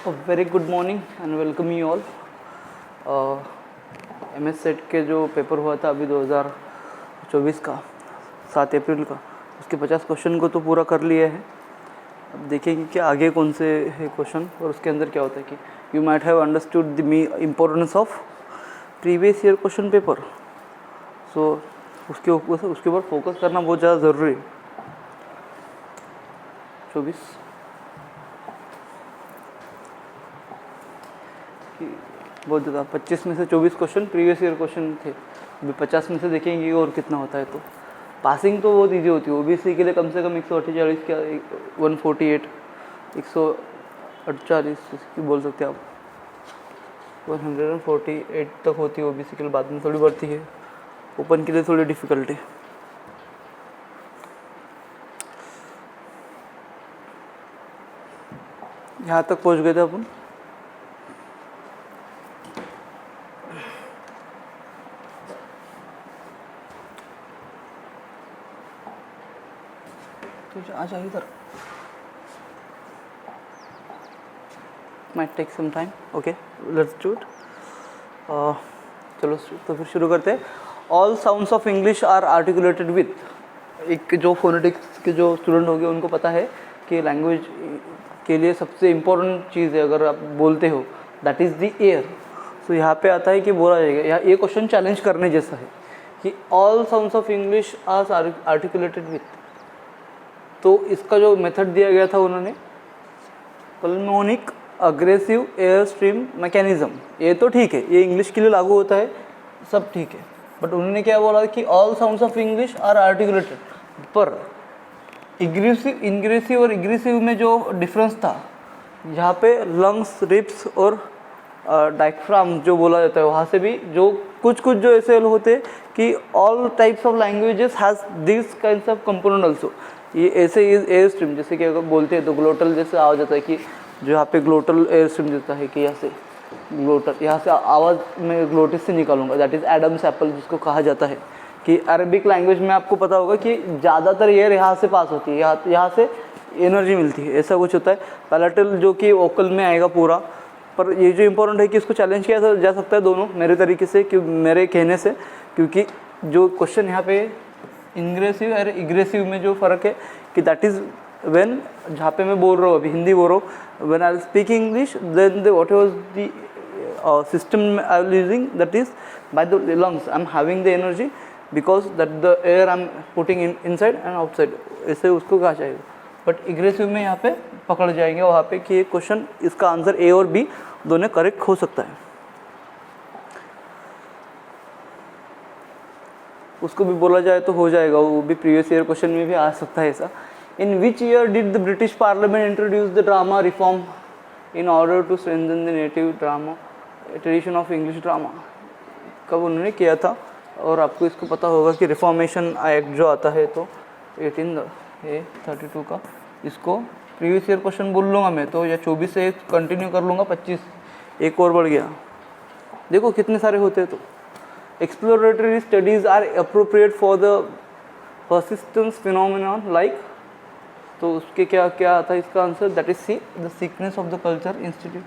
Very good morning and welcome you all. MS set के जो paper हुआ था अभी 2024 का 7 अप्रैल का, उसके 50 क्वेश्चन को तो पूरा कर लिया है। अब देखेंगे कि आगे कौन से है क्वेश्चन और उसके अंदर क्या होता है कि you might have understood the importance of previous year question paper. So उसके ऊपर फोकस करना बहुत ज़्यादा ज़रूरी है। 24 बहुत ज़्यादा 25 में से 24 क्वेश्चन प्रीवियस ईयर क्वेश्चन थे। अभी 50 में से देखेंगे और कितना होता है। तो पासिंग तो बहुत ईजी होती है। OBC के लिए कम से कम 148 क्या 148 148 बोल सकते हैं आप, 148 तक होती है OBC के लिए, बाद में थोड़ी बढ़ती है। ओपन के लिए थोड़ी डिफ़िकल्ट है। यहाँ तक पहुँच गए थे अपन। तो आ जाइए इधर, might take some time. Okay, let's do it. चलो तो फिर शुरू करते हैं। All sounds of English are articulated with, एक जो फोनेटिक्स के जो स्टूडेंट होंगे उनको पता है कि लैंग्वेज के लिए सबसे इम्पोर्टेंट चीज़ है अगर आप बोलते हो, दैट इज़ द एयर। सो यहाँ पे आता है कि बोला जाएगा, यहाँ ये क्वेश्चन चैलेंज करने जैसा है कि all sounds of English are articulated with. तो इसका जो मेथड दिया गया था उन्होंने, pulmonic egressive air stream mechanism. ये तो ठीक है, ये इंग्लिश के लिए लागू होता है, सब ठीक है। बट उन्होंने क्या बोला कि all sounds of English are articulated, पर इंग्रेसिव और इग्रेसिव में जो डिफरेंस था, जहाँ पे लंग्स, रिप्स और डायफ्राम जो बोला जाता है, वहाँ से भी जो कुछ जो ऐसे होते कि all types of languages has this kinds of component also. ये ऐसे एयर स्ट्रीम, जैसे कि अगर बोलते हैं तो ग्लोटल जैसे आवाज़ आता है कि जो यहाँ पे ग्लोटल एयर स्ट्रीम देता है कि यहाँ से ग्लोटल, यहाँ से आवाज़ मैं ग्लोटिस से निकालूंगा, दैट इज़ एडम्स एप्पल जिसको कहा जाता है। कि अरबिक लैंग्वेज में आपको पता होगा कि ज़्यादातर एयर यहाँ से पास होती है, यहाँ से एनर्जी मिलती है, ऐसा कुछ होता है। पैलेटल जो कि वोकल में आएगा पूरा। पर ये जो इम्पोर्टेंट है कि इसको चैलेंज किया जा सकता है दोनों मेरे तरीके से, मेरे कहने से, क्योंकि जो क्वेश्चन यहाँ पे इंग्रेसिव और इग्रेसिव में जो फ़र्क है कि दैट इज़ व्हेन, जहाँ पे मैं बोल रहा हूँ अभी हिंदी बोल रहा हूँ, when I speak English then what was the system I am using, that is by the lungs I am having the energy because that the air I am putting inside and outside, ऐसे उसको कहा जाएगा। But इग्रेसिव में यहाँ पे पकड़ जाएंगे वहाँ पे कि क्वेश्चन इसका आंसर A और B दोनों करेक्ट हो सकता है। उसको भी बोला जाए तो हो जाएगा, वो भी प्रीवियस ईयर क्वेश्चन में भी आ सकता है ऐसा। In which year did the British parliament introduce the drama reform in order to strengthen the native drama tradition of English drama? कब उन्होंने किया था? और आपको इसको पता होगा कि रिफॉर्मेशन एक्ट जो आता है तो 1832 का, इसको प्रीवियस ईयर क्वेश्चन बोल लूँगा मैं तो, या 24 से कंटिन्यू कर लूँगा, 25 एक और बढ़ गया। देखो कितने सारे होते हैं। तो exploratory studies are appropriate for the persistence phenomenon like, तो उसके क्या क्या आता है इसका answer, that is see the sequence of the culture institute.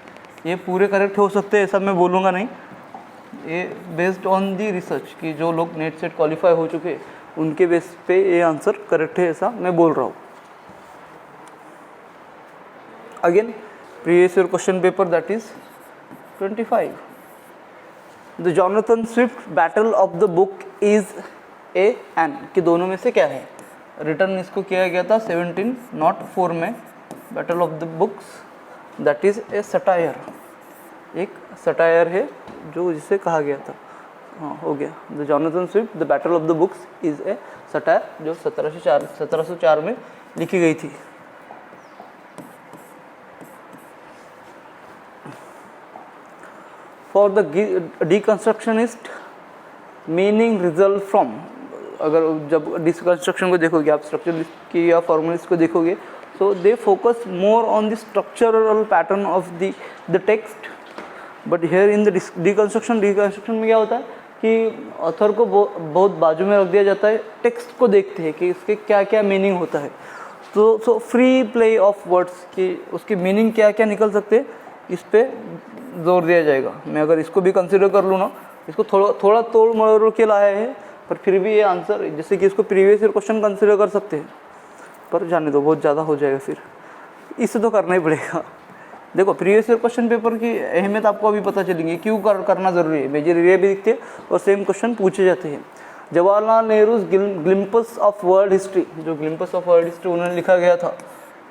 ये पूरे करेक्ट हो सकते हैं, ऐसा मैं बोलूँगा नहीं, ये बेस्ड ऑन दी रिसर्च कि जो लोग नेट सेट क्वालिफाई हो चुके हैं उनके बेस पे ये आंसर करेक्ट है, ऐसा मैं बोल रहा हूँ। Again previous year question paper, that is 25। The Jonathan Swift battle of the book is a an, कि दोनों में से क्या है? रिटर्न इसको किया गया था 1704 में, battle of the books, that is a satire, एक सटायर है जो जिसे कहा गया था। हाँ हो गया, the Jonathan Swift the battle of the books is a satire, जो 1704 में लिखी गई थी। For the deconstructionist meaning result from, अगर जब डिकंस्ट्रक्शन को देखोगे आप, स्ट्रक्चर की या फॉर्मुलिस्ट को देखोगे, so they focus more on the structural pattern of the text. But here in the deconstruction में क्या होता है कि ऑथर को बहुत बाजू में रख दिया जाता है, टेक्स्ट को देखते हैं कि इसके क्या क्या मीनिंग होता है। So free play of words, कि उसकी मीनिंग क्या क्या निकल सकते हैं, इस पे जोर दिया जाएगा। मैं अगर इसको भी कंसिडर कर लूँ ना, इसको थोड़ा तोड़ मरोड़ के लाया है, पर फिर भी ये आंसर, जैसे कि इसको प्रीवियस ईयर क्वेश्चन कंसिडर कर सकते हैं, पर जाने दो, बहुत ज़्यादा हो जाएगा फिर, इससे तो करना ही पड़ेगा। देखो प्रीवियस ईयर क्वेश्चन पेपर की अहमियत आपको अभी पता चलेंगी, क्यों करना ज़रूरी है। मेजर एरिया भी दिखते हैं और सेम क्वेश्चन पूछे जाते हैं। Jawaharlal Nehru glimpse of world history, जो ग्लिम्पस ऑफ वर्ल्ड हिस्ट्री उन्होंने लिखा गया था,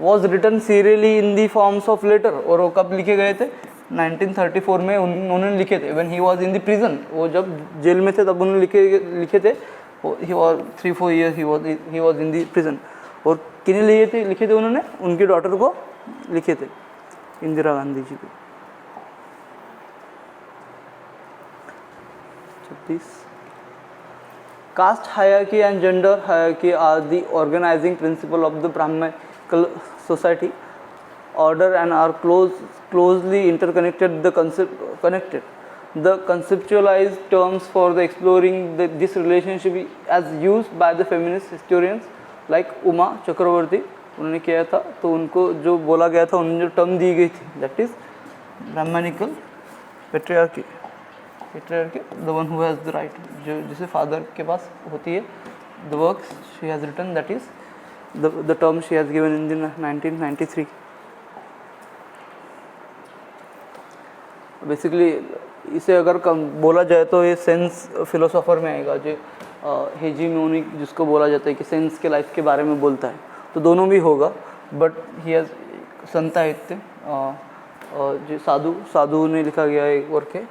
was written serially in the forms of letter, और वो कब लिखे गए थे? 1934 में उन्होंने लिखे थे। When he was in the prison, वो जब जेल में थे तब उन्होंने लिखे थे। He was 3-4 years he was in the prison. और किन्हें लिखे थे उन्होंने? उनकी डॉटर को लिखे थे, इंदिरा गांधी जी को। 26 caste hierarchy and gender hierarchy are the organising principle of the brahmanical society order and are closely interconnected. The conceptualized terms for the exploring this relationship as used by the feminist historians like Uma Chakravarti उन्होंने किया था। तो उनको जो बोला गया था, उन्होंने जो टर्म दी गई थी, that is brahmanical patriarchy, the one who has the right, जो जिसे फादर के पास होती है, the works she has written, that is the term she has given in the 1993। Basically इसे अगर बोला जाए तो ये सेंस फिलोसोफर में आएगा, जो हेजीमोनिक जिसको बोला जाता है कि सेंस के लाइफ के बारे में बोलता है, तो दोनों भी होगा। बट ही हैज संत साहित्य, जो साधु ने लिखा गया एक वर्क है।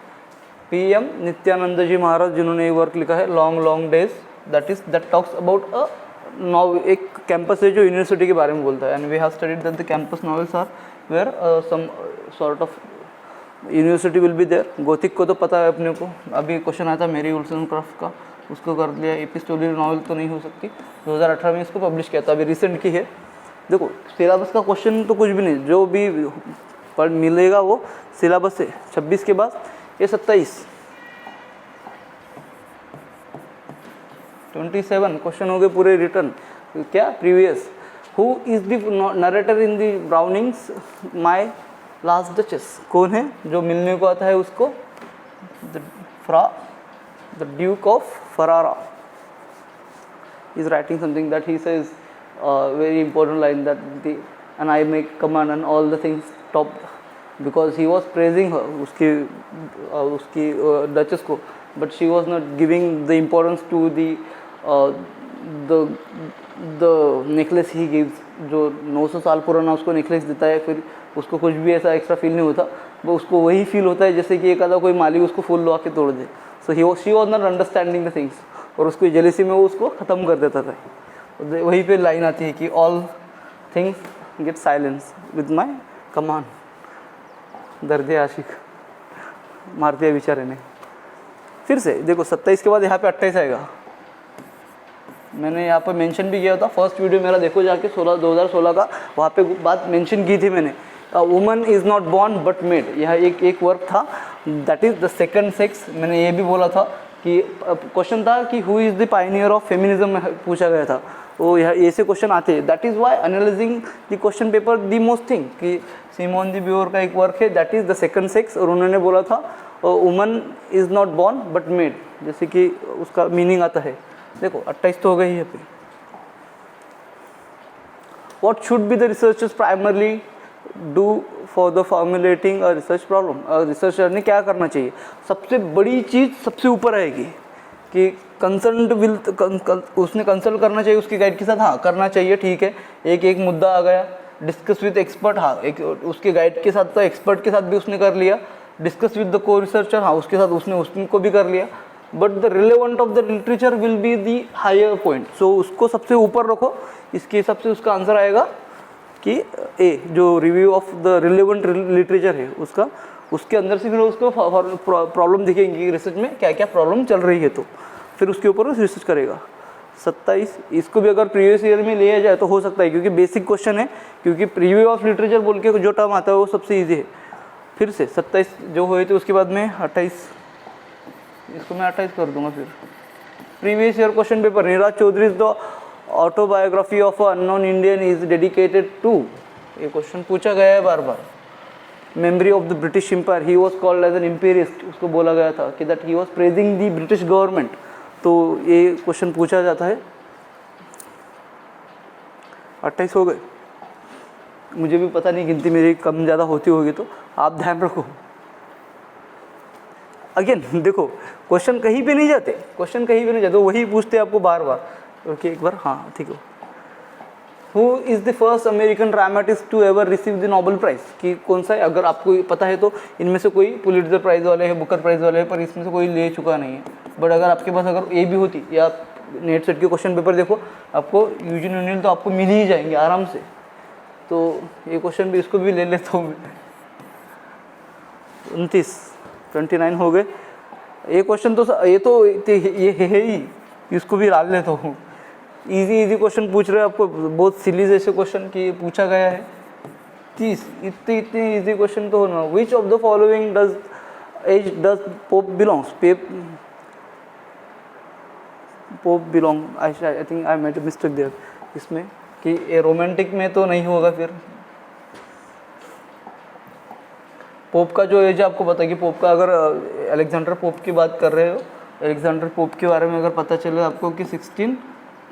PM नित्यानंद जी महाराज जिन्होंने एक वर्क लिखा है, long days, that talks about a novel, एक कैंपस है जो यूनिवर्सिटी के बारे में बोलता है। And we have studied that the campus novels are where some sort of university will be there. Gothic को तो पता है अपने को, अभी क्वेश्चन आया था मेरी वुल्सनक्राफ्ट का, उसको कर लिया। एपिस्टोलियल नॉवल तो नहीं हो सकती, 2018 में इसको पब्लिश किया था, अभी रिसेंट की है। देखो सिलेबस का क्वेश्चन तो कुछ भी नहीं, जो भी पढ़ मिलेगा वो सिलेबस से। 26 के बाद ये 27 27 क्वेश्चन हो गए पूरे रिटर्न। क्या? Previous. Who is the narrator in the Browning's my last duchess? कौन है जो मिलने को आता है उसको? The duke of Ferrara is writing something that he says very important line that and I make command and all the things stopped because he was praising her, उसकी duchess को, but she was not giving the importance to the necklace he gives, जो 900 साल पुराना उसको necklace देता है, फिर उसको कुछ भी ऐसा एक्स्ट्रा फील नहीं होता, वो उसको वही फील होता है जैसे कि एक आधा कोई माली उसको फूल लगा के तोड़ दे। So she was not understanding the things, और उसको जेलेसी में वो उसको ख़त्म कर देता था। वहीं पे लाइन आती है कि all things get silence with my command. दर्द आशिक मार दिया बेचारे ने। फिर से देखो 27 के बाद यहाँ पे 28 आएगा। मैंने यहाँ पर मेंशन भी किया था, फर्स्ट वीडियो मेरा देखो जाके 2016 का, वहाँ पे बात मेंशन की थी मैंने। Woman is not born but made, यह एक वर्क था, that is the second sex. मैंने ये भी बोला था कि क्वेश्चन था कि who is the Pioneer of feminism पूछा गया था, वो यहाँ ऐसे क्वेश्चन आते हैं। That is why analysing the question paper the most thing कि सिमोन द ब्यूअर का एक वर्क है, that is the second sex, और उन्होंने बोला था woman is not born but made, जैसे कि उसका मीनिंग आता है। देखो 28 तो हो गई है। फिर what should be the researchers primarily do for the formulating a research problem? Researcher ने क्या करना चाहिए? सबसे बड़ी चीज़ सबसे ऊपर आएगी कि कंसल्ट विल उसने कंसल्ट करना चाहिए उसकी गाइड के साथ। हाँ करना चाहिए, ठीक है। एक मुद्दा आ गया, डिस्कस विद एक्सपर्ट, हाँ एक उसके गाइड के साथ, तो एक्सपर्ट के साथ भी उसने कर लिया। Discuss with the co researcher, हाँ उसके साथ उसको भी कर लिया। But the relevant of the literature will be the higher point, so उसको सबसे ऊपर रखो। इसके हिसाब से उसका आंसर आएगा कि ए, जो review of the relevant literature है उसका, उसके अंदर से फिर उसको प्रॉब्लम दिखेंगी रिसर्च में क्या क्या प्रॉब्लम चल रही है, तो फिर उसके ऊपर रिसर्च करेगा। 27 इसको भी अगर प्रीवियस ईयर में लिया जाए तो हो सकता है, क्योंकि बेसिक क्वेश्चन है, क्योंकि रिव्यू ऑफ लिटरेचर बोल के जो टर्म आता है वो सबसे ईजी है। फिर से 27 जो हुए थे उसके बाद में 28, इसको मैं 28 कर दूंगा। फिर previous year question paper, Neeraj Chaudhuri the autobiography of unknown Indian is dedicated to, ये क्वेश्चन पूछा गया है बार बार। Memory of the British empire, he was called as an imperialist, उसको बोला गया था कि that he was praising the British government. तो ये क्वेश्चन पूछा जाता है। 28 हो गए, मुझे भी पता नहीं, गिनती मेरी कम ज़्यादा होती होगी, तो आप ध्यान रखो। अगेन देखो, क्वेश्चन कहीं पे नहीं जाते, क्वेश्चन कहीं पे नहीं जाते, वही पूछते आपको बार बार। ओके, एक बार, हाँ ठीक है। Who is the first American dramatist to ever receive the Nobel prize, कि कौन सा है? अगर आपको पता है तो इनमें से कोई पुलिट्जर प्राइज़ वाले हैं, बुकर प्राइज़ वाले हैं, पर इसमें से कोई ले चुका नहीं है। बट अगर आपके पास अगर ये भी होती, या नेट सेट के क्वेश्चन पेपर देखो, आपको यूजीन ओनिल तो आपको मिल ही जाएंगे आराम से। तो ये क्वेश्चन भी, इसको भी ले लेता हूँ मैं। 29 हो गए। ये क्वेश्चन तो ये है ही, इसको भी डाल लेता हूँ। इजी क्वेश्चन पूछ रहे हैं आपको, बहुत सिली जैसे क्वेश्चन की पूछा गया है। 30 इतने इजी क्वेश्चन तो होना। Which of the following does Pope belongs? Pope belong, I think I made mistake there, इसमें कि रोमांटिक में तो नहीं होगा। फिर पोप का जो एज आपको पता है कि पोप का, अगर अलेक्जेंडर पोप की बात कर रहे हो, अलेक्जेंडर पोप के बारे में अगर पता चले आपको कि 16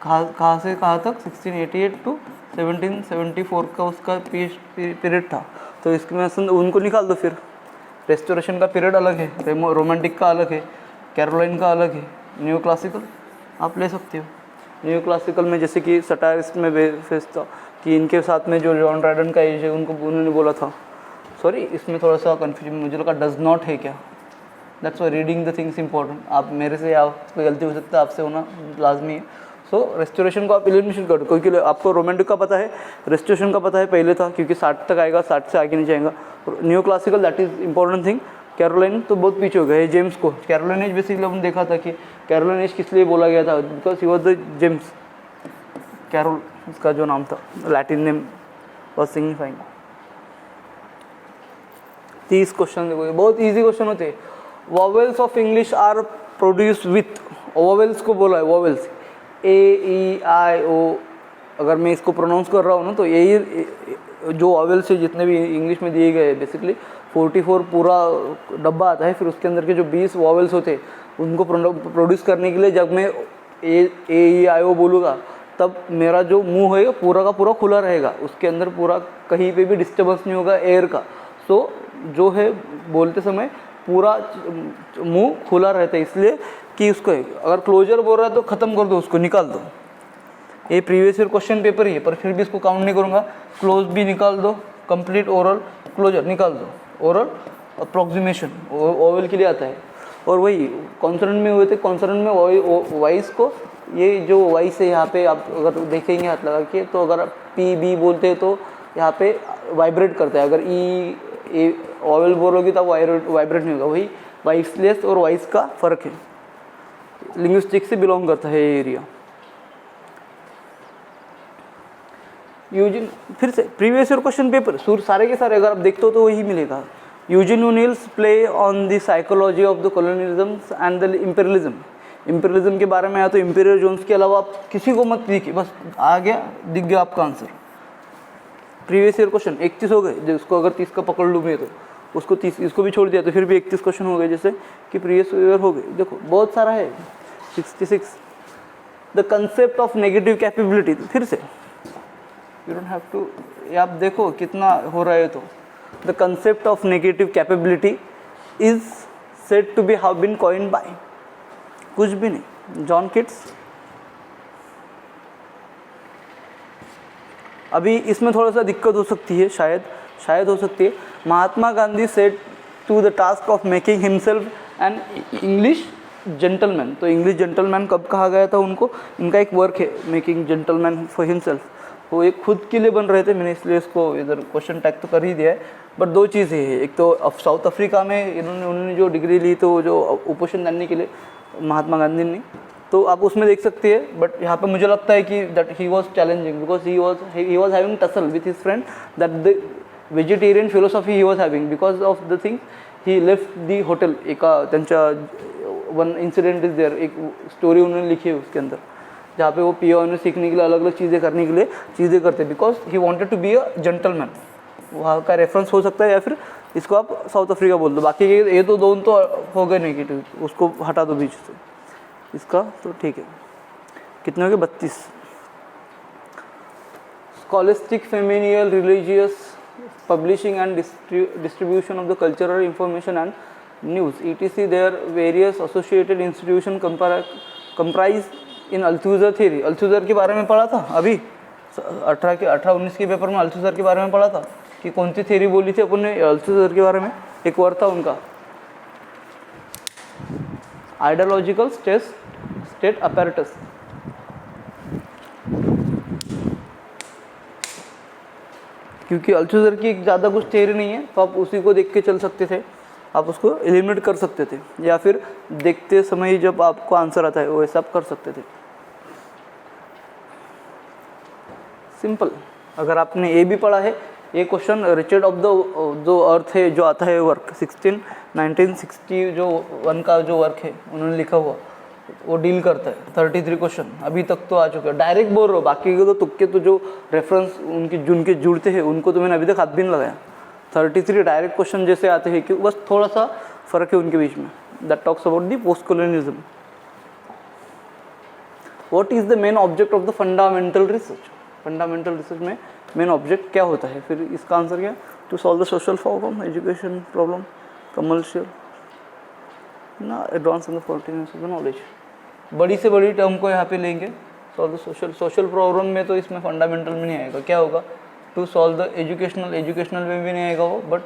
कहाँ से कहाँ तक 1688 टू 1774 का उसका पीरियड था, तो इसमें उनको निकाल दो। फिर रेस्टोरेशन का पीरियड अलग है, रोमांटिक का अलग है, कैरोलाइन का अलग है, न्यू क्लासिकल आप ले सकते हो। न्यू क्लासिकल में जैसे कि सटायरिस्ट में फेस था कि इनके साथ में जो जॉन ड्राइडन का एज है उन्होंने बोला था, सॉरी इसमें थोड़ा सा कन्फ्यूजन, मुझे लगा डज नॉट है क्या, that's why reading the things important. आप मेरे से, आप कोई गलती हो सकता है, आपसे होना लाजमी है। सो रेस्टोरेशन को आप एलिमिनेशन कर दो, क्योंकि आपको रोमांटिक का पता है, रेस्टोरेशन का पता है पहले था, क्योंकि 60 तक आएगा, 60 से आगे नहीं जाएगा। New classical that is important thing. Caroline तो बहुत पीछे हो गए, जेम्स को कैरोलाइन एज बेसिकली हमने देखा था कि कैरोलाइन एज किस लिए बोला गया था, because he was the James, Carroll उसका जो नाम था, Latin name was signifying. 30 question देखो, बहुत इजी क्वेश्चन होते हैं। Vowels of English are produce with, vowels को बोला है, वॉवेल्स A-E-I-O, अगर मैं इसको प्रोनाउंस कर रहा हूँ ना, तो यही जो वॉवेल्स है जितने भी इंग्लिश में दिए गए हैं, बेसिकली 44 पूरा डब्बा आता है। फिर उसके अंदर के जो 20 वॉवेल्स होते हैं उनको प्रोड्यूस करने के लिए जब मैं A-E-I-O बोलूँगा, तब मेरा जो मुंह होएगा पूरा का पूरा खुला रहेगा, उसके अंदर पूरा कहीं पे भी डिस्टर्बेंस नहीं होगा एयर का। सो जो है बोलते समय पूरा मुंह खुला रहता है, इसलिए कि उसको अगर क्लोजर बोल रहा है तो ख़त्म कर दो, उसको निकाल दो। ये प्रीवियस ईयर क्वेश्चन पेपर ही है, पर फिर भी इसको काउंट नहीं करूँगा। क्लोज भी निकाल दो, कंप्लीट ओरल, क्लोजर निकाल दो, ओरल अप्रोक्सीमेशन ओवल के लिए आता है। और वही कॉन्सोनेंट में हुए थे, कॉन्सोनेंट में वॉइस को, ये जो वॉइस है यहाँ पे आप अगर देखेंगे हाथ लगा के, तो अगर पी बी बोलते हैं तो यहाँ पे वाइब्रेट करता है, अगर ई ओवल बोलोगे तो वाइब्रेट नहीं होगा। वही वॉइसलेस और वॉइस का फ़र्क है, लिंग्विस्टिक्स से बिलोंग करता है ये एरिया। यूजिन, फिर से प्रीवियस ईयर क्वेश्चन पेपर सारे के सारे अगर आप देखते हो तो वही मिलेगा। Eugene O'Neill's play on the psychology of the colonialism and the imperialism. Imperialism के बारे में आया तो इम्पीरियल जोन्स के अलावा आप किसी को मत देखिए, बस आ गया, दिख गया आपका आंसर। प्रीवियस ईयर क्वेश्चन 31 हो गए, जिसको अगर 30 का पकड़ लूँ मैं तो उसको 30, इसको भी छोड़ दिया तो फिर भी 31 क्वेश्चन हो गए, जैसे कि प्रीवियस ईयर हो गए। देखो बहुत सारा है। 66 the concept of negative capability, फिर से यू डोंट हैव टू, आप देखो कितना हो रहा है। तो the concept of negative capability is said to be have been coined by, कुछ भी नहीं, जॉन किट्स। अभी इसमें थोड़ा सा दिक्कत हो सकती है, शायद हो सकती है। Mahatma Gandhi said to the task of making himself an English gentleman. तो इंग्लिश जेंटलमैन कब कहा गया था उनको? इनका एक वर्क है मेकिंग जेंटलमैन फॉर हिमसेल्फ, वो एक खुद के लिए बन रहे थे। मैंने इसलिए इसको इधर क्वेश्चन टैग तो कर ही दिया है। बट दो चीज़ें हैं, एक तो साउथ अफ्रीका में उन्होंने जो डिग्री ली, तो जो उपोषण जानने के लिए महात्मा गांधी ने, तो आप उसमें देख सकते हैं। बट यहाँ पे मुझे लगता है कि that he was challenging because he was having tussle with his friend, that the vegetarian philosophy he was having, because of the thing he left the hotel. एक त्यांच्या वन इंसिडेंट इज देयर, एक story उन्होंने लिखी है उसके अंदर, जहाँ पे वो पियोने सीखने के लिए अलग अलग चीज़ें करने के लिए चीज़ें करते, because he wanted to be a gentleman. वहाँ का रेफरेंस हो सकता है, या फिर इसको आप साउथ अफ्रीका बोल दो। बाकी ये तो दोनों तो हो गए नेगेटिव, उसको हटा दो बीच से इसका, तो ठीक है। कितने हो गए? 32। Scholastic, familial, religious, publishing and distribution of the cultural information and news etc. There various associated institution comprise in Althusser theory. Althusser के बारे में पढ़ा था अभी 18-19 के पेपर में, अल्थुज़र के बारे में पढ़ा था कि कौन सी थ्योरी बोली थी अपन ने अल्थुज़र के बारे में। एक वर्ड था उनका आइडियोलॉजिकल स्टेट अपैरेटस। क्योंकि अल्थुज़र की ज़्यादा कुछ थ्योरी नहीं है, तो आप उसी को देख के चल सकते थे, आप उसको एलिमिनेट कर सकते थे, या फिर देखते समय जब आपको आंसर आता है वो ऐसा आप कर सकते थे। सिंपल। अगर आपने ये भी पढ़ा है, ये क्वेश्चन रिचर्ड ऑफ द जो अर्थ है जो आता है वर्क 1960 जो वन का जो वर्क है उन्होंने लिखा हुआ, वो डील करता है 33 क्वेश्चन अभी तक तो आ चुके हैं। डायरेक्ट बोल रहा हूँ, बाकी के तो तुक्के तो जो रेफरेंस उनके जुड़ते हैं उनको तो मैंने अभी तक हाथ भी नहीं लगाया। 33 डायरेक्ट क्वेश्चन जैसे आते हैं कि बस थोड़ा सा फर्क है उनके बीच में। That talks about the post colonialism. What is the main object of the fundamental research. Fundamental research में मेन ऑब्जेक्ट क्या होता है? फिर इसका आंसर क्या? To solve the social problem, education problem, commercial ना, advance in the frontiers of the knowledge. बड़ी से बड़ी टर्म को यहाँ पे लेंगे, सॉल्व द सोशल प्रॉब्लम में तो इसमें फंडामेंटल में नहीं आएगा। क्या होगा? टू सॉल्व द एजुकेशनल में भी नहीं आएगा वो, but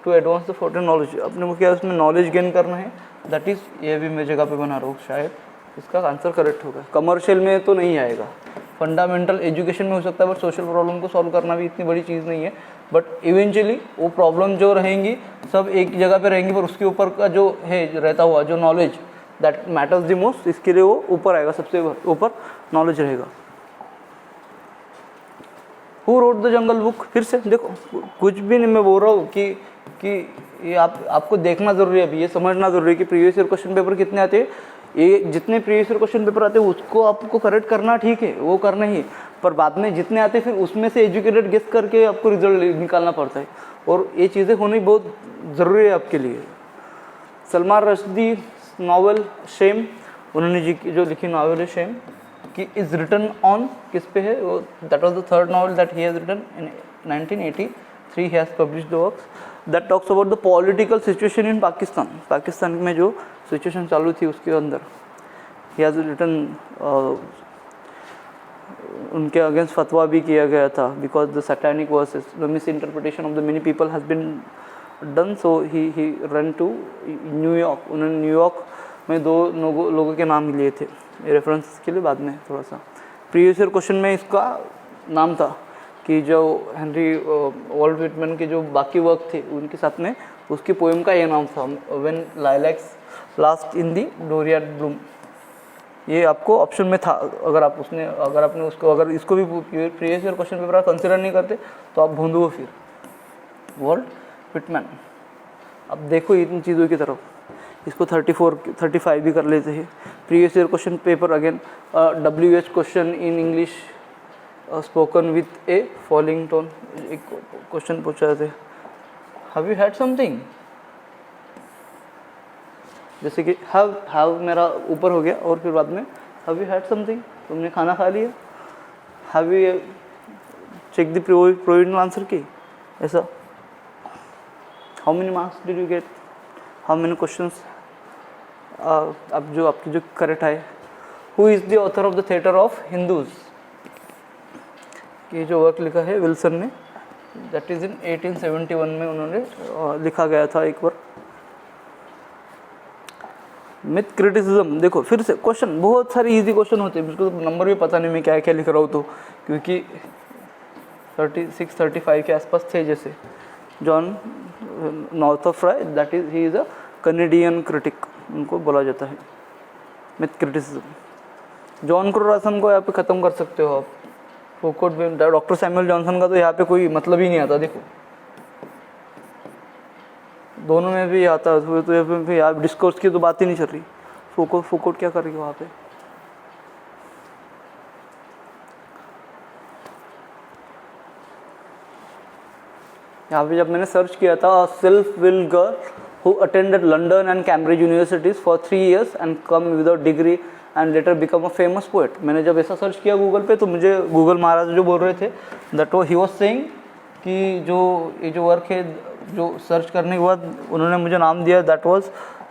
to advance the frontier knowledge. अपने को क्या उसमें नॉलेज गेन करना है, दैट इज़ ये भी मैं जगह पे बना रहा हूँ, शायद इसका आंसर करेक्ट होगा। कमर्शियल में तो नहीं आएगा, फंडामेंटल एजुकेशन में हो सकता है, बट सोशल प्रॉब्लम को सॉल्व करना भी इतनी बड़ी चीज़ नहीं है। बट इवेंचुअली वो प्रॉब्लम जो रहेंगी सब एक जगह पे रहेंगी, पर उसके ऊपर का जो है रहता हुआ जो knowledge that matters the most, इसके लिए वो ऊपर आएगा, सबसे ऊपर नॉलेज रहेगा। Who wrote the jungle book? फिर से देखो, कुछ भी नहीं मैं बोल रहा हूँ कि ये आपको देखना ज़रूरी है, अभी ये समझना ज़रूरी है कि प्रीवियस ईयर क्वेश्चन पेपर कितने आते हैं। ये जितने प्रीवियस ईयर क्वेश्चन पेपर आते हैं उसको आपको करेक्ट करना, ठीक है, वो करना ही है, पर बाद में जितने आते हैं फिर उसमें से एजुकेटेड गेस करके आपको रिजल्ट निकालना पड़ता है, और ये चीज़ें होनी बहुत ज़रूरी है आपके लिए। सलमान रश्दी नावल शेम, उन्होंने जो लिखी नावल है शेम कि इज़ रिटन ऑन, किस पे है वो? That was the third novel that he has written in 1983। He has published the works that talks about the political situation in Pakistan. Pakistan में जो सिचुएशन चालू थी उसके अंदर ही हैज़ रिटन, उनके अगेंस्ट फतवा भी किया गया था, because the satanic verses the misinterpretation of the many people has been done, so he run to New York. उन्होंने न्यूयॉर्क में 2 लोगों के नाम लिए थे रेफरेंस के लिए, बाद में थोड़ा सा। प्रीवियस ईयर क्वेश्चन में इसका नाम था कि जो हेनरी वॉल्ट व्हिटमैन के जो बाकी वर्क थे उनके साथ में उसकी पोएम का ये नाम था, when lilacs last in the dooryard bloom. ये आपको ऑप्शन में था, अगर आपने उसको, अगर इसको भी previous year question paper consider नहीं करते तो आप भूंदो फिर वॉल्ट व्हिटमैन। अब देखो इन चीज़ों की तरफ, इसको 34-35 भी कर लेते हैं। Previous year question paper again WH question in English spoken with A falling tone. एक क्वेश्चन पूछा थे, हैव यू हैड समथिंग, जैसे कि हैव मेरा ऊपर हो गया और फिर बाद में हैव यू हैड समथिंग, तुमने खाना खा लिया। Have you check the provisional answer key, ऐसा। How many marks did you get, how many questions. अब जो आपकी जो करेक्ट है, who is the author of the theatre of Hindus, ये जो वर्क लिखा है विल्सन ने, दैट इज़ इन 1871 में उन्होंने लिखा गया था एक बार। मिथ क्रिटिसिज्म, देखो फिर से क्वेश्चन बहुत सारे इजी क्वेश्चन होते हैं, मुझको नंबर भी पता नहीं मैं क्या क्या लिख रहा हूँ, तो क्योंकि 36-35 के आसपास थे। जैसे John Northrop Frye, that is he is a Canadian critic, उनको बोला जाता है। मिथ क्रिटिसिज्म, जॉन क्रोरासन को यहाँ पे ख़त्म कर सकते हो आप। फोकोट में डॉक्टर सैमुअल जॉनसन का तो यहाँ पे कोई मतलब ही नहीं आता, देखो दोनों में भी आता है, तो यहाँ डिस्कोर्स की तो बात ही नहीं चल रही। फोकोट क्या करेगी वहाँ पे? यहाँ पे जब मैंने सर्च किया था, self will girl who attended London and Cambridge universities for 3 years and come without degree and later become a famous poet. मैंने जब ऐसा सर्च किया गूगल पे तो मुझे गूगल महाराज जो बोल रहे थे दैट ही वॉज सेइंग कि जो ये जो वर्क है, जो सर्च करने के बाद उन्होंने मुझे नाम दिया that was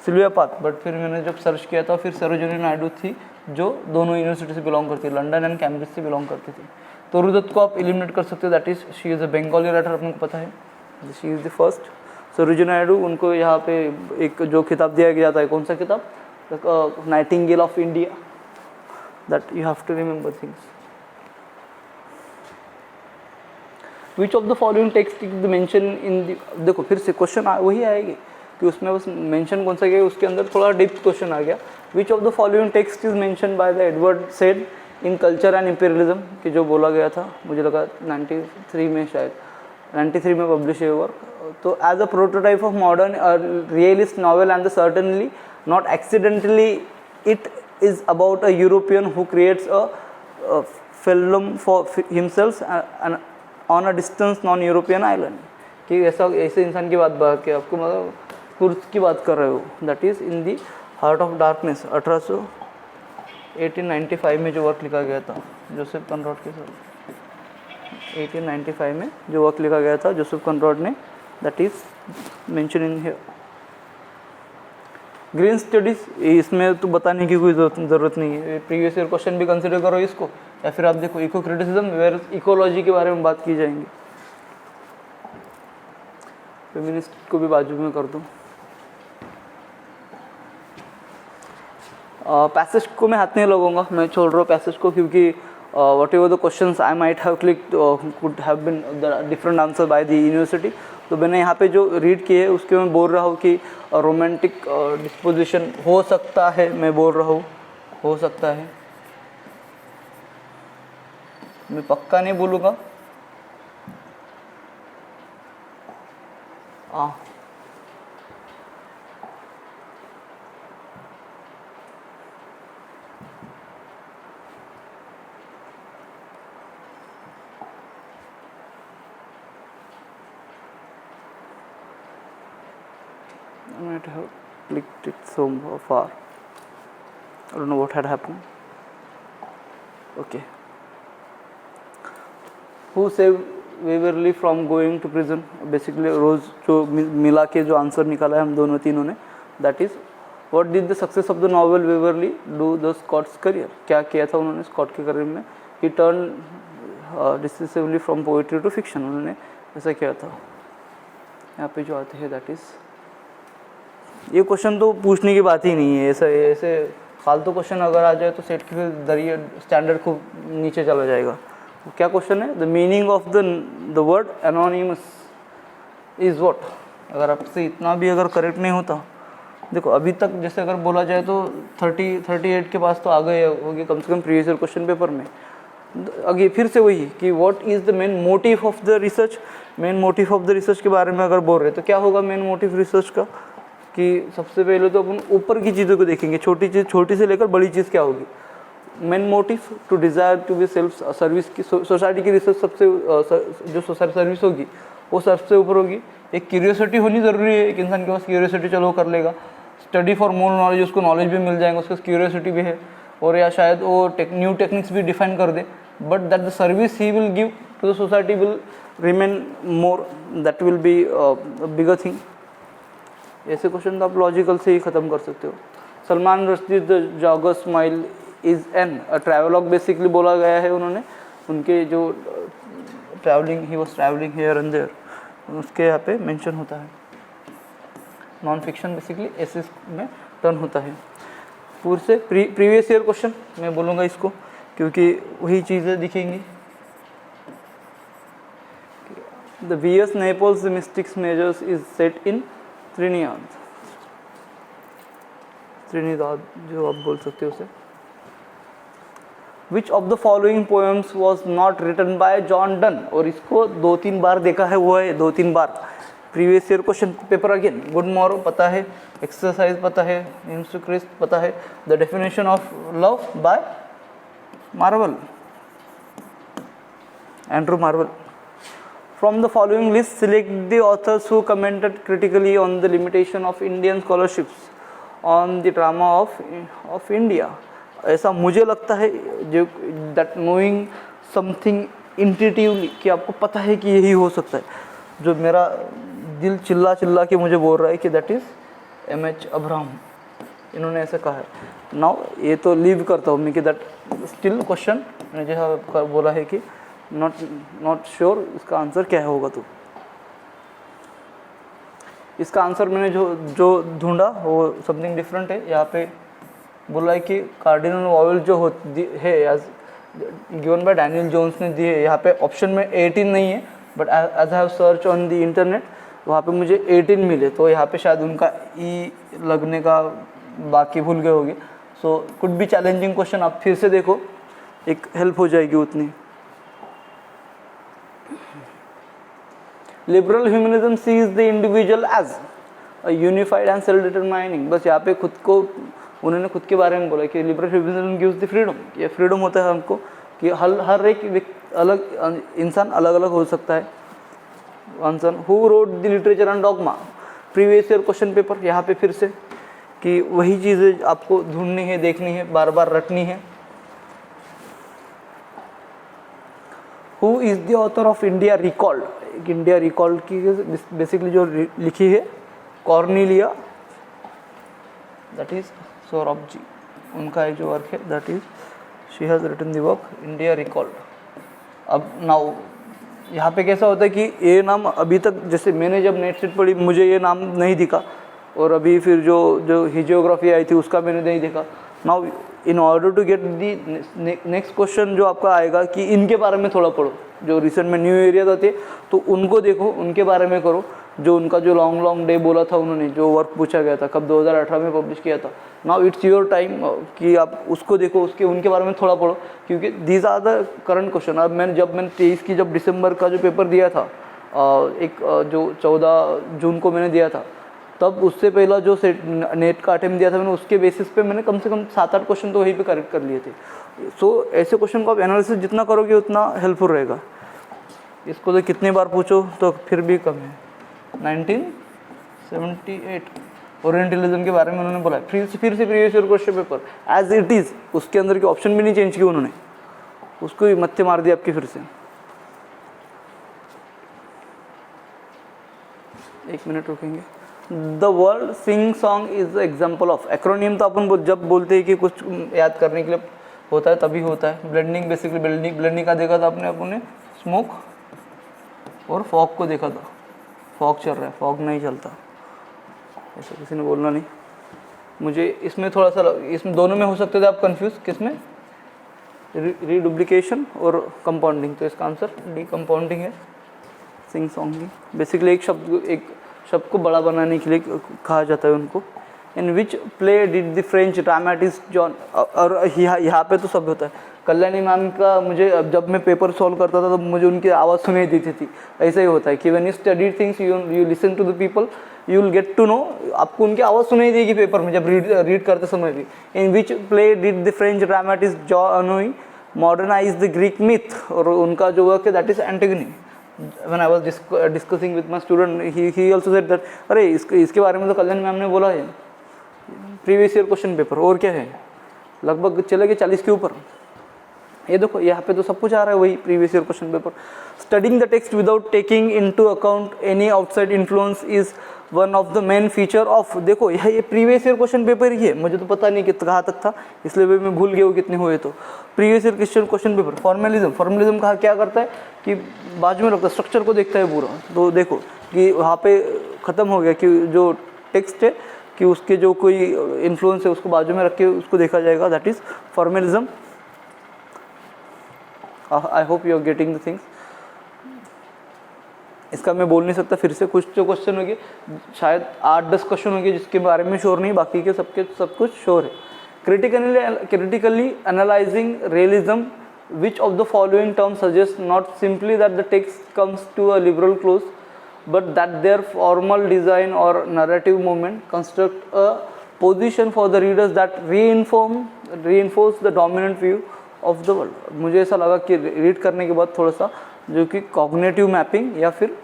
Sylvia Plath. But फिर मैंने जब सर्च किया था, फिर सरोजिनी नायडू थी जो दोनों यूनिवर्सिटी से बिलोंग करती है, लंदन एंड कैम्ब्रिज से बिलोंग करती थी। तोरू दत्त को आप एलिमिनेट कर सकते हो, that is she is a Bengali writer, अपने को पता है, she is the first. Sarojini Naidu, उनको यहाँ पे एक जो खिताब दिया गया था, कौन सा खिताब, nightingale of India, that you have to remember things. Which of the following text is mention in the, देखो फिर से क्वेश्चन वही आएगी कि उसमें बस मेंशन कौन सा गया, उसके अंदर थोड़ा डीप क्वेश्चन आ गया। विच of the following text is mention by the Edward said in culture and imperialism, कि जो बोला गया था, मुझे लगा 93 में, शायद 93 में पब्लिश है वर्क। तो as a prototype of modern realist novel and certainly not accidentally it is about a European who creates a film for himself on a distance non European island, कि ऐसा ऐसे इंसान की बात कि आपको मतलब कुर्स की बात कर रहे हो, that is in the heart of darkness. 1895 में जो वर्क लिखा गया था जोसेफ कॉनरैड के साथ, 1895 में जो वर्क लिखा गया था जोसेफ कॉनरैड ने, that is mention in here. Green studies, इसमें तो बताने की कोई ज़रूरत नहीं है, प्रीवियस ईयर क्वेश्चन भी कंसिडर करो इसको, या फिर आप देखो इको क्रिटिसिज्म, वेयर इकोलॉजी के बारे में बात की जाएंगी। फेमिनिस्ट को भी बाजू में कर दूँ। पैसेज को मैं हाथ नहीं लगाऊंगा, मैं छोड़ रहा हूँ पैसेज को, क्योंकि whatever the questions I might have clicked could have been the different answer by the university. तो मैंने यहाँ पे जो रीड किए उसके मैं बोल रहा हूँ कि रोमांटिक डिस्पोजिशन हो सकता है, मैं बोल रहा हूँ हो सकता है, मैं पक्का नहीं बोलूँगा। I might have clicked it so far. I don't know what had happened. Okay. Who saved Waverly from going to prison? Basically, रोज जो मिला के जो आंसर निकाला है हम दोनों तीनों ने, that is, what did the success of the novel Waverly do the Scott's career? क्या किया था उन्होंने स्कॉट के करियर में? He turned decisively from poetry to fiction. उन्होंने ऐसा किया था। यहाँ पे जो आते हैं that is, ये क्वेश्चन तो पूछने की बात ही नहीं है, ऐसे फालतू क्वेश्चन अगर आ जाए तो सेट की फिर दरिया स्टैंडर्ड खूब नीचे चला जाएगा। क्या क्वेश्चन है? The meaning of the word anonymous is what? अगर आपसे इतना भी अगर करेक्ट नहीं होता, देखो अभी तक जैसे अगर बोला जाए तो 38 के पास तो आ गए होगी कम से कम प्रीवियस ईयर क्वेश्चन पेपर में। आगे फिर से वही कि what is the main motive of the research. Main motive of the research के बारे में अगर बोल रहे तो क्या होगा मेन मोटिव रिसर्च का, कि सबसे पहले तो अपन ऊपर की चीज़ों को देखेंगे, छोटी से लेकर बड़ी चीज़ क्या होगी। Main motive to desire to be self service की, सोसाइटी की रिसर्च सबसे जो सर्विस होगी वो सबसे ऊपर होगी। एक क्यूरियोसिटी होनी ज़रूरी है, एक इंसान के पास क्यूरियोसिटी चलो कर लेगा, स्टडी फॉर मोर नॉलेज, उसको नॉलेज भी मिल जाएगा, उसका क्यूरियोसिटी भी है, और या शायद वो न्यू टेक्निक्स भी डिफाइन कर दे, but that the service he will give to the society will remain more, that will be bigger thing. ऐसे क्वेश्चन तो आप लॉजिकल से ही ख़त्म कर सकते हो। Salman Rushdie the jaguar smile is an a travelogue basically बोला गया है उन्होंने, उनके जो travelling, he was travelling here and there, उसके यहाँ पे मेंशन होता है। नॉन फिक्शन बेसिकली ऐसे में टर्न होता है। पूरे से प्रीवियस ईयर क्वेश्चन मैं बोलूँगा इसको, क्योंकि वही चीज़ें दिखेंगी। The V S Naipaul's the mystics masseurs is set in Trinidad जो आप बोल सकते हो उसे। Which of the following poems was not written by John Donne, और इसको 2-3 बार देखा है, वो है 2-3 बार previous year question paper. Again good morning पता है, एक्सरसाइज पता है, हिम्स टू क्रिस्ट पता है, the definition of love bye Marvel, Andrew Marvel. From the following list, select the authors who commented critically on the limitation of Indian scholarships on the drama of India. ऐसा मुझे लगता है जो that knowing something intuitively कि आपको पता है कि यही हो सकता है, जो मेरा दिल चिल्ला चिल्ला के मुझे बोल रहा है कि that is M.H. अब्राहम, इन्होंने ऐसे कहा है. नाउ ये तो लीव करता हूँ मैं कि दैट स्टिल क्वेश्चन मैंने जैसा बोला है कि नॉट श्योर इसका आंसर क्या होगा. तो इसका आंसर मैंने जो ढूंढा वो समथिंग डिफरेंट है. यहाँ पे बोला है कि कार्डिनल वॉवेल जो है as given by Daniel Jones ने दी है. यहाँ पे ऑप्शन में 18 नहीं है, but as I have search on the internet वहाँ पे मुझे 18 मिले. तो यहाँ पे शायद उनका ई लगने का बाकी भूल गए होंगे. So could be challenging question, आप फिर से देखो, एक हेल्प हो जाएगी उतनी. Liberal humanism sees the individual as a unified and self determining. बस यहाँ पे खुद को उन्होंने खुद के बारे में बोला कि liberal humanism gives the freedom. ये फ्रीडम होता है हमको कि हर एक अलग इंसान अलग अलग हो सकता है. Answer who wrote the literature and dogma, previous year question paper. यहाँ पे फिर से कि वही चीज़ें आपको ढूंढनी है, देखनी है, बार बार रटनी है. Who is the author of India recalled. India recalled की बेसिकली जो लिखी है Cornelia, that is Saurabh ji, उनका जो वर्क है that is she has written the work India recalled. अब नाउ यहाँ पे कैसा होता है कि ये नाम अभी तक, जैसे मैंने जब नेट सेट पढ़ी मुझे ये नाम नहीं दिखा, और अभी फिर जो हिजियोग्राफी आई थी उसका मैंने नहीं देखा. Now in order to get the next question जो आपका आएगा कि इनके बारे में थोड़ा पढ़ो, जो रिसेंट में न्यू एरिया होते तो उनको देखो, उनके बारे में करो. जो उनका जो लॉन्ग डे बोला था उन्होंने, जो वर्क पूछा गया था कब 2018 में पब्लिश किया था. नाउ इट्स योर टाइम कि आप उसको देखो, उनके बारे में थोड़ा पढ़ो, क्योंकि these are the current question. अब मैंने 23 की जब दिसंबर का जो पेपर दिया था, जो 14 जून को मैंने दिया था, तब उससे पहला जो नेट का अटेम्प्ट दिया था मैंने, उसके बेसिस पे मैंने कम से कम 7-8 क्वेश्चन तो वहीं पे करेक्ट कर लिए थे. सो ऐसे क्वेश्चन को आप एनालिसिस जितना करोगे उतना हेल्पफुल रहेगा. इसको तो कितने बार पूछो तो फिर भी कम है. 1978 ओरिएंटलिज्म के बारे में उन्होंने बोला. फिर से previous year question paper as it is, उसके अंदर के ऑप्शन भी नहीं चेंज किए उन्होंने, उसको ही मत्थे मार दिया आपकी. फिर से 1 मिनट रुकेंगे. The world sing song is example of. Acromion तो अपन जब बोलते हैं कि कुछ याद करने के लिए होता है तभी होता है. ब्लेंडिंग, बेसिकली ब्लेंडिंग का देखा था अपने स्मोक और फॉग को देखा था. फॉग चल रहा है, फॉग नहीं चलता, ऐसा किसी ने बोलना नहीं. मुझे इसमें थोड़ा सा, इसमें दोनों में हो सकते थे आप कंफ्यूज, किसमें, रीडुप्लिकेशन और कंपाउंडिंग. तो इसका आंसर डी कंपाउंडिंग है. सिंग सॉन्ग की बेसिकली एक शब्द को बड़ा बनाने के लिए कहा जाता है उनको. In which play did the French dramatist John. और यहाँ पे तो सब होता है. कल्याणी मैम का मुझे जब मैं पेपर सॉल्व करता था तो मुझे उनकी आवाज़ सुनाई देती थी. ऐसा ही होता है कि when you study things you listen to the people, you will get to know. आपको उनकी आवाज़ सुनाई देगी पेपर में जब रीड करते समय भी. In which play did the French dramatist John अर्नोई मॉडर्नाइज द ग्रीक मिथ. और उनका जो वर्क है that is Antigone. When I was discussing with my student, he also said that अरे इसके बारे में तो कल्याण मैम ने बोला है, प्रीवियस ईयर क्वेश्चन पेपर. और क्या है, लगभग चले गए 40 के ऊपर. ये देखो यहाँ पे तो सब कुछ आ रहा है वही previous year question paper. Studying the text without taking into account any outside influence is one of the main feature of. देखो ये प्रीवियस ईयर क्वेश्चन पेपर ही है, मुझे तो पता नहीं कहाँ तक था, इसलिए मैं भूल गया वो कितने हुए. तो previous year question paper. Formalism कहा क्या करता है कि बाजू में रखता है, स्ट्रक्चर को देखता है पूरा. तो देखो कि वहाँ पे ख़त्म हो गया कि जो टेक्स्ट है कि उसके जो कोई इन्फ्लुएंस है उसको बाजू में रख के उसको देखा जाएगा. That is formalism. I hope you are getting the things. इसका मैं बोल नहीं सकता. फिर से कुछ जो क्वेश्चन होंगे, शायद 8-10 क्वेश्चन होंगे जिसके बारे में श्योर नहीं, बाकी के सब कुछ श्योर है. Critically analysing realism, which of the following terms suggests not simply that the text comes to a liberal close, but that their formal design or narrative movement construct a position for the readers that reinforce the dominant view of the world. मुझे ऐसा लगा कि read करने के बाद थोड़ा सा जो कि कॉग्निटिव मैपिंग या फिर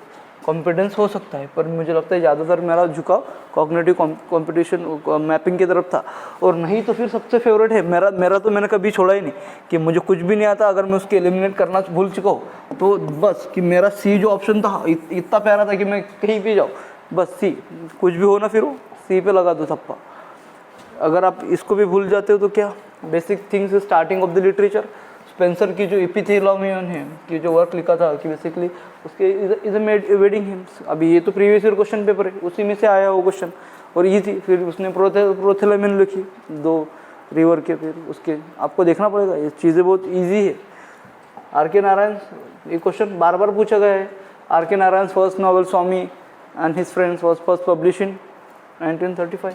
कॉम्पिटेंस हो सकता है, पर मुझे लगता है ज़्यादातर मेरा झुकाव कॉग्निटिव कॉम्पिटिशन मैपिंग की तरफ था। और नहीं तो फिर सबसे फेवरेट है मेरा तो मैंने कभी छोड़ा ही नहीं कि मुझे कुछ भी नहीं आता, अगर मैं उसके एलिमिनेट करना भूल चुका हूँ तो बस कि मेरा सी जो ऑप्शन था इतना प्यारा था कि मैं कहीं भी जाऊँ बस सी, कुछ भी हो ना फिर वो सी पे लगा दो थप्पा। अगर आप इसको भी भूल जाते हो तो क्या, basic things starting of the literature, Spencer की जो एपिथेलियम है कि जो वर्क लिखा था कि बेसिकली उसके इज अ वेडिंग हिम्स। अभी ये तो प्रीवियस ईयर क्वेश्चन पेपर है, उसी में से आया वो क्वेश्चन और ईजी। फिर उसने प्रोथेलेमिन लिखी 2 रिवर के, फिर उसके आपको देखना पड़ेगा, ये चीज़ें बहुत ईजी है। आर के नारायण, ये क्वेश्चन बार बार पूछा गया है। R K Narayan first novel Swami and his friends was first publish in 1935।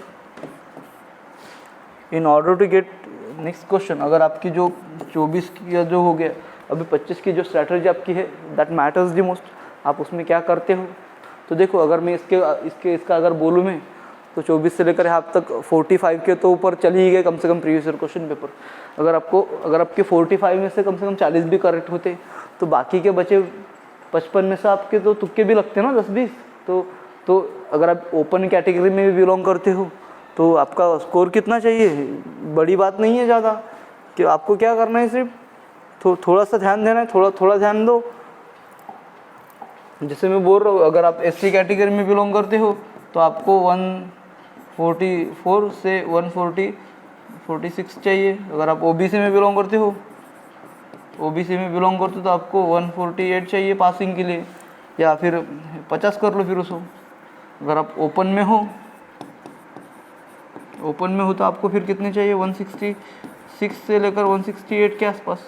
In order to get next question, अगर आपकी जो 24 की जो हो गया, अभी 25 की जो स्ट्रैटेजी आपकी है दैट मैटर्स द मोस्ट, आप उसमें क्या करते हो। तो देखो अगर मैं इसका अगर बोलूँ मैं तो 24 से लेकर यहाँ तक 45 के तो ऊपर चल ही गए कम से कम प्रीवियस ईयर क्वेश्चन पेपर। अगर आपके 45 में से कम 40 भी करेक्ट होते तो बाकी के बचे 55 में से आपके तो तुक्के भी लगते ना 10-20। तो अगर आप ओपन कैटेगरी में भी बिलोंग करते हो तो आपका स्कोर कितना चाहिए, बड़ी बात नहीं है ज़्यादा, कि आपको क्या करना है सिर्फ थोड़ा सा ध्यान देना है, थोड़ा ध्यान दो। जैसे मैं बोल रहा हूँ, अगर आप एससी कैटेगरी में बिलोंग करते हो तो आपको 144 से 146 चाहिए। अगर आप ओबीसी में बिलोंग करते हो तो आपको 148 चाहिए पासिंग के लिए, या फिर 50 कर लो फिर उसको। अगर आप ओपन में हो तो आपको फिर कितने चाहिए, 166 से लेकर 168 के आसपास,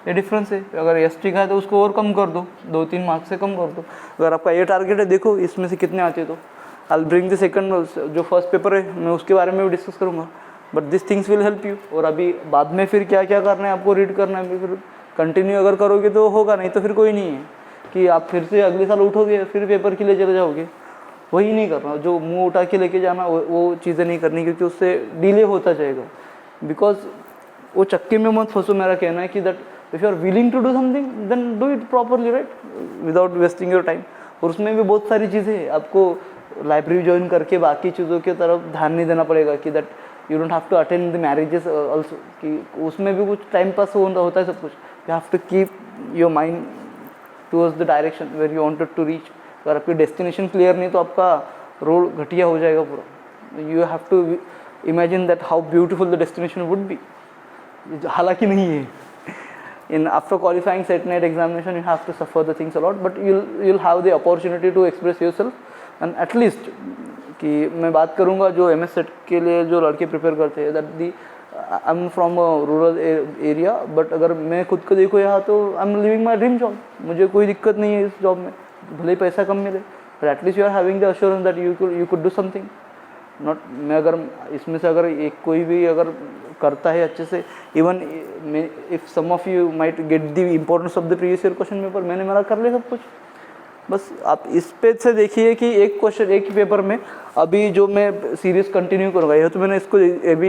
ये डिफरेंस है। अगर एसटी का है तो उसको और कम कर दो, 2-3 मार्क्स से कम कर दो। अगर आपका ये टारगेट है, देखो इसमें से कितने आते तो आई ब्रिंग द सेकंड, जो फर्स्ट पेपर है मैं उसके बारे में भी डिस्कस करूँगा, but this things will help you. और अभी बाद में फिर क्या क्या करना है आपको, रीड करना है, फिर कंटिन्यू अगर करोगे तो होगा, नहीं तो फिर कोई नहीं है कि आप फिर से अगले साल उठोगे फिर पेपर के लिए चले जाओगे। वही नहीं करना, जो मुंह उठा के लेके जाना वो चीज़ें नहीं करनी, क्योंकि उससे डिले होता जाएगा। बिकॉज वो चक्के में मत फंसो, मेरा कहना है कि that if you are willing to do something then do it properly, right, without wasting your time. और उसमें भी बहुत सारी चीज़ें हैं, आपको लाइब्रेरी ज्वाइन करके बाकी चीज़ों की तरफ ध्यान नहीं देना पड़ेगा कि that you don't have to attend the marriages also, कि उसमें भी कुछ टाइम पास होता है सब कुछ। You have to keep your mind towards the direction where you wanted to reach. अगर आपकी डेस्टिनेशन क्लियर नहीं तो आपका रोड घटिया हो जाएगा पूरा। You have to imagine that how beautiful the destination would be, हालांकि नहीं है। In after qualifying set net examination you have to suffer the things a lot, but you'll have the opportunity to express yourself and at least कि मैं बात करूँगा जो MS set के लिए जो लड़के प्रिपेयर करते हैं, that the I am from rural area, but अगर मैं खुद को देखो यहाँ तो I am living my dream job, मुझे कोई दिक्कत नहीं है इस जॉब में, भले ही पैसा कम मिले, but at least you are having the assurance that you could do something. Not मैं अगर इसमें से अगर एक कोई भी अगर करता है अच्छे से, even if some of you might get the importance of the previous year question paper, मैंने मेरा कर लिया सब कुछ। बस आप इस पेज से देखिए कि एक क्वेश्चन एक ही पेपर में, अभी जो मैं सीरीज कंटिन्यू करूँगा, यह तो मैंने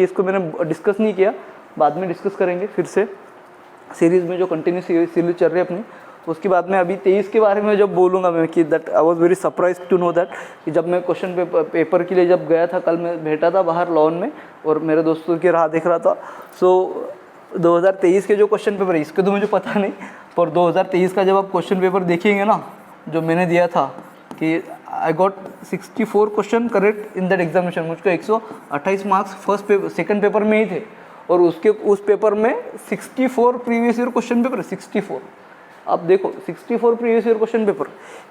इसको मैंने डिस्कस नहीं किया, बाद में डिस्कस करेंगे फिर से। सीरीज़ में जो कंटिन्यू सीरीज चल रही है अपनी, उसके बाद में अभी 23 के बारे में जब बोलूँगा मैं कि that I was very surprise to know that कि जब मैं क्वेश्चन पेपर के लिए जब गया था, कल मैं बैठा था बाहर लॉन में और मेरे दोस्तों की राह देख रहा था। सो 2023 के जो क्वेश्चन पेपर है, इसके तो मुझे पता नहीं, पर 2023 का जब आप क्वेश्चन पेपर देखेंगे ना, जो मैंने दिया था कि I got 64 question correct in that examination, मुझको 128 marks first paper second paper में ही थे, और उस पेपर में 64 प्रीवियस ईयर क्वेश्चन पेपर, 64। आप देखो 64 प्रीवियस ईयर क्वेश्चन पेपर,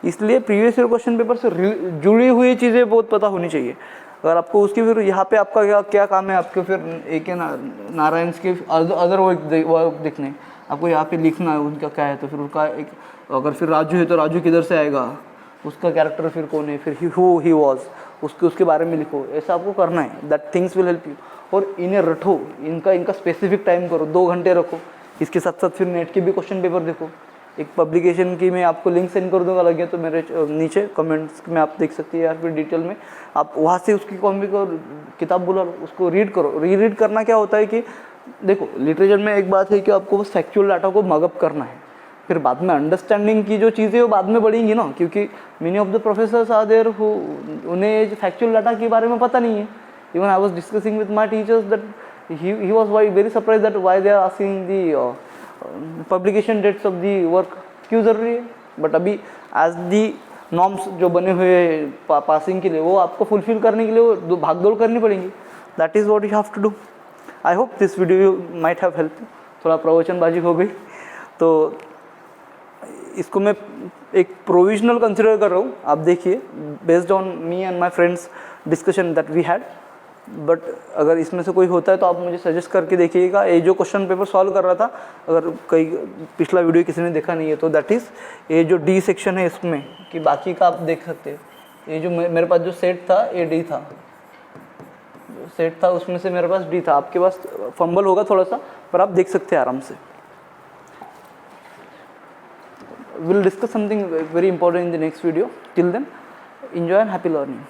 इसलिए प्रीवियस ईयर क्वेश्चन पेपर से जुड़ी हुई चीज़ें बहुत पता होनी चाहिए। अगर आपको उसकी फिर यहाँ पे आपका क्या काम है, आपके फिर एक नारायण के अदर वर्क देखने, आपको यहाँ पे लिखना है उनका क्या है, तो फिर उसका एक, अगर फिर राजू है तो राजू किधर से आएगा, उसका कैरेक्टर फिर कौन है, फिर ही वॉज, उसके बारे में लिखो, ऐसा आपको करना है। That things will help you. और इन्हें रटो, इनका स्पेसिफिक टाइम करो, 2 घंटे रखो। इसके साथ साथ फिर नेट के भी क्वेश्चन पेपर देखो। एक पब्लिकेशन की मैं आपको लिंक सेंड कर दूंगा, लगे तो मेरे नीचे कमेंट्स में आप देख सकती है, या फिर डिटेल में आप वहाँ से उसकी कॉमिक और किताब बुला लो, उसको रीड करो। रीड करना क्या होता है कि देखो लिटरेचर में एक बात है कि आपको बस फैक्चुअल डाटा को मगअप करना है, फिर बाद में अंडरस्टैंडिंग की जो चीज़ें वो बाद में बढ़ेंगी ना, क्योंकि many of the professors are there who उन्हें फैक्चुअल डाटा के बारे में पता नहीं है. Even I was discussing with my teachers that he was very surprise that why they are asking the publication dates of the work, क्यों ज़रूरी है. बट अभी एज दी नॉर्म्स जो बने हुए पासिंग के लिए वो आपको फुलफिल करने के लिए वो भागदौड़ करनी पड़ेंगी. That is what you have to do. I hope this video might have help. थोड़ा प्रवचनबाजी हो गई तो इसको मैं एक प्रोविजनल कंसिडर कर रहा हूँ. आप देखिए based on me and my friends discussion that we had. But अगर इसमें से कोई होता है तो आप मुझे सजेस्ट करके देखिएगा. ये जो क्वेश्चन पेपर सॉल्व कर रहा था, अगर कई पिछला वीडियो किसी ने देखा नहीं है तो दैट इज़ ये जो डी सेक्शन है इसमें, कि बाकी का आप देख सकते हैं. ये जो मेरे पास जो सेट था ये डी था, जो सेट था उसमें से मेरे पास डी था. आपके पास फंबल होगा थोड़ा सा, पर आप देख सकते हैं आराम से. We'll discuss something very important in the next video. Till then, enjoy and happy learning.